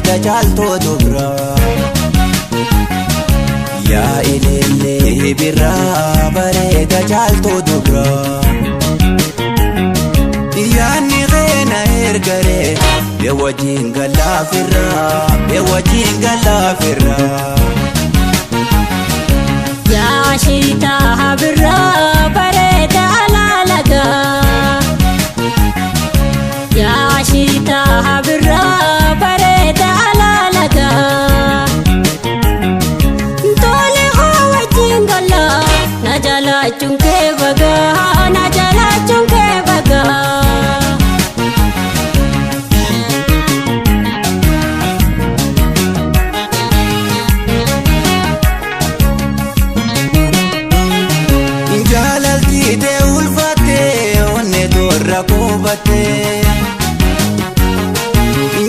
bareeda caaltuu dubraa. Yaa ilillee birraa bareeda caaltuu dubraa. Yaanni keena ergaree bee wajjin galaafirraa bee wajjin galaafirraa. Yaa shiitaa birraa bareeda alaalagaa. Yaa shiitaa birraa bareeda alaalagaa. Tole koo wajjin galaa na jalaachuun kee bagaa na jalaachuun kee bagaa.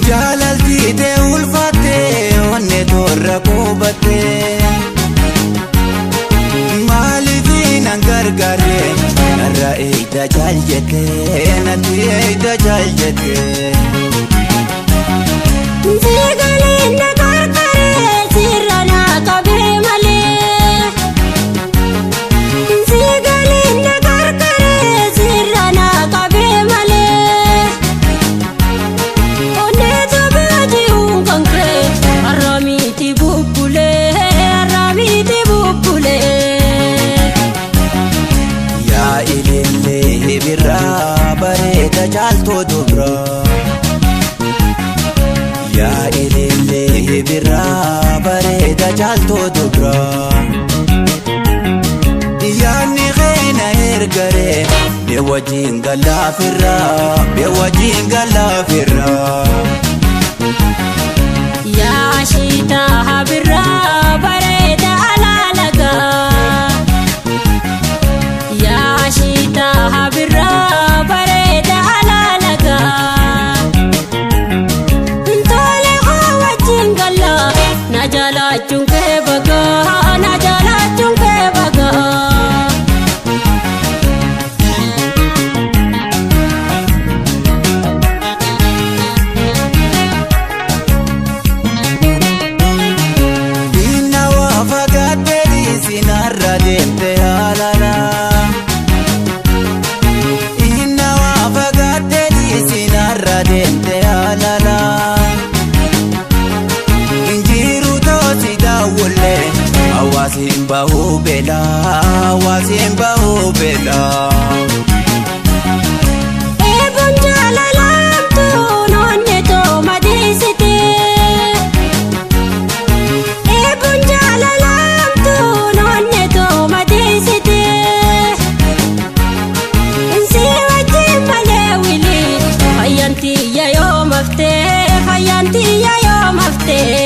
Jaalaltiite ulfaattee onne toorra qubattee. Maaliif nan gargaaree narra eeyda jaaljettee natti eeyda jaaljettee. Sigaleen na gargaaree sirra na qabee malee. Sigaleen na gargaaree sirra na qabee malee. Onneetu baadi'uun kan kee har'aamiiti bubbulee har'aamiiti bubbulee. Yaa ilillee birraa bareeda caaltuu dubraa. Yaa ilillee birraa bareeda caaltuu dubraa. Yaanni keena ergaree bee wajjin galaafirraa bee wajjin galaafirraa. Yaa shiitaa birraa bareeda alaalagaa. Yaa shiitaa birraa bareeda alaalagaa. Tole koo wajjin galaa na jalaachuun kee bagaa na jalaachuun kee bagaa. Inna waa fagaattee dhiisinarra deemtee haalala. Inna waa fagaattee dhiisinarra deemtee haalala. Injiru toosi daawwallee hawaasiin bahuu beelaa hawaasiin bahuu beelaa. Eeguun jaalalaamtuun onne tooma dhiisitee. Eeguun jaalalaamtuun onne tooma dhiisitee. Si wajjin malee wilii fayyantiyya yoo maftee fayyantiyya yoo maftee.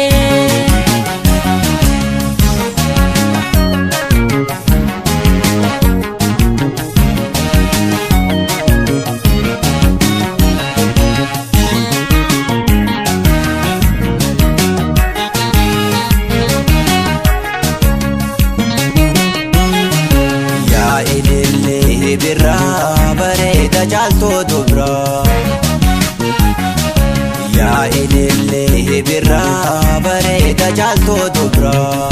Yaa ilillee birraa bareeda caaltuu dubraa. Yaa ilillee birraa bareeda caaltuu dubraa.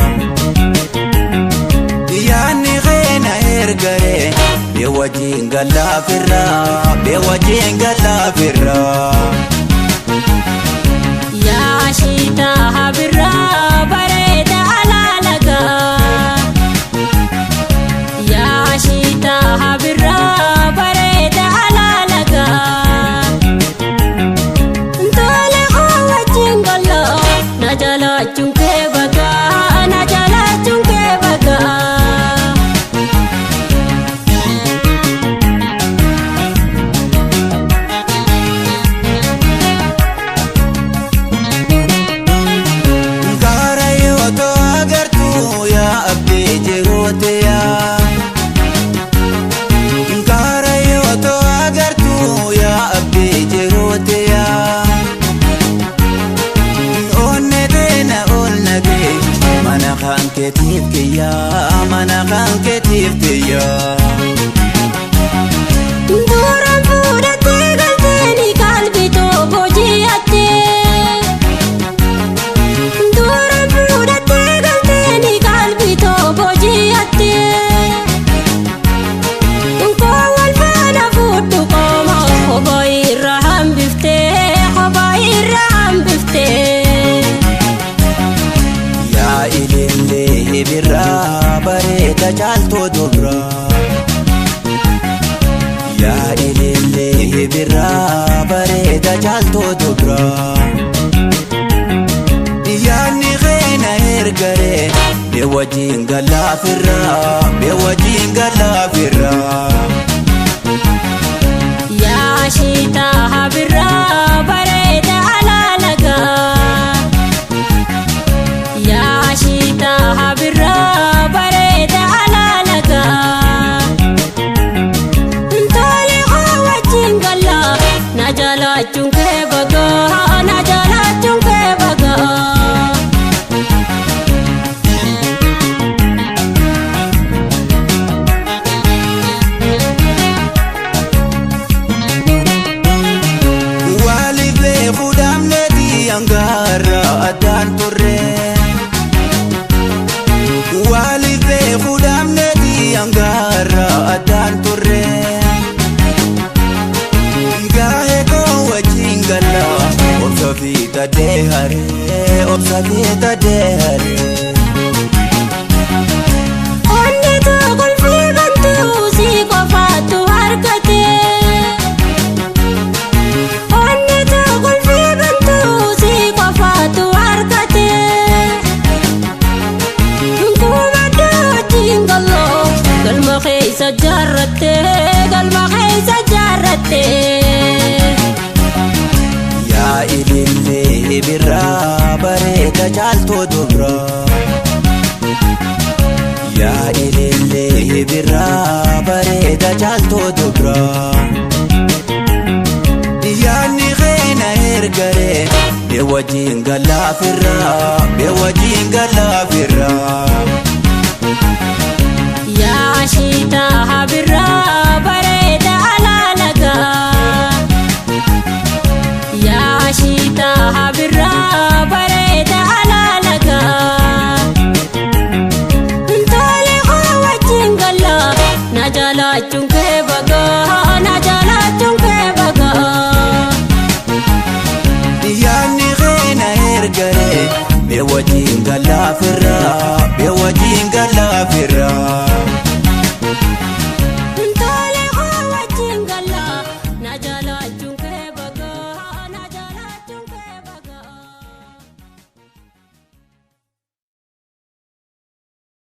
Yaanni keena ergaree bee wajjin galaafirraa bee wajjin galaafirraa. Yaa shiitaa birraa bareeda alaalagaa. Yaa shiitaa birraa bareeda alaalagaa. Tole koo wajjin galaa na jalaachuun kee bagaa na jalaachuun kee bagaa. Gaara yoo ta'u agartuu yaa abdii jiruuti yaa. Gaara yoo ta'u agartuu yaa abdii jiruuti yaa. Onne deena ol nagee mana kan keetiif kiyyaa mana kan keetiif kiyyaa. Duraan fuudhattee galteeni qalbii tokko ji'attee. firra be wajin gala firra Ya shita habira bareda alalaga Ya shita habira bareda alalaga Ntoli wajin gala najala chunke baga najala chunke baga Angara adan turre Walid be khudam nedi angara adan turre Gahe ko wajingala obsafita dehare Onni to kulfi bantu si qofatu harkate قلبك سجرته يا إلي برا بريد جالتو دبرا يا إلي برا بريد جالتو دبرا يا نغينا هرقري بوجين قلا فرا بوجين قلا فرا Ya shita habira bareda alalaga Ya shita habira bareda alalaga Ntole wajin gala najala chunke baga najala chunke baga Ya ni ghena hergare be wajin gala firra